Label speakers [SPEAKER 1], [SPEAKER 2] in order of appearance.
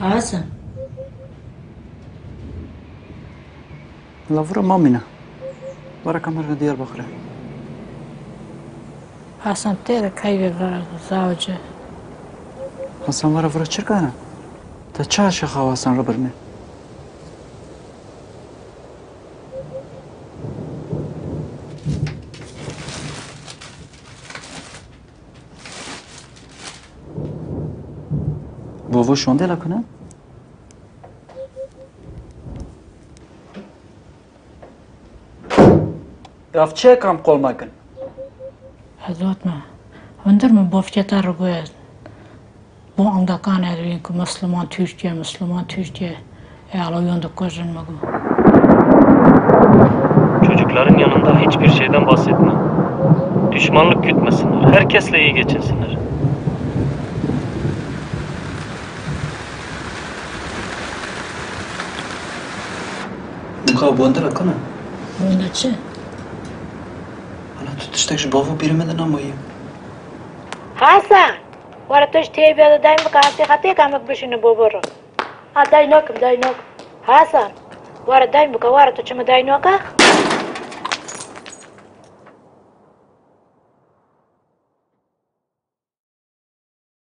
[SPEAKER 1] Hasan.
[SPEAKER 2] Lavura mamina. Vara kamerayla Diyarbakır'a.
[SPEAKER 1] Hasan tere kayır zavcı.
[SPEAKER 2] Hasan vara vura çırkana. Ta çaşa havasan rıbırını. Bu şonde lakına? Gavçe kam kolmakın.
[SPEAKER 1] Hazatma. Önder mi bofçatar goya. Bu anda kan edin ki Müslüman Türkiye. Ala yonda koşunma bu.
[SPEAKER 3] Çocukların yanında hiçbir şeyden bahsetme. Düşmanlık gütmesinler. Herkesle iyi geçinsinler.
[SPEAKER 2] Muka bu anda lakına?
[SPEAKER 1] Bunda çi?
[SPEAKER 2] Ana tutuştak şu bavu birimeden amayım.
[SPEAKER 1] Hasan. Vara tuş tebiyada dayım kahti khati kamak bişini boboro. Ha daynokum. Hasan. Vara dayım vara tuçumu daynoka.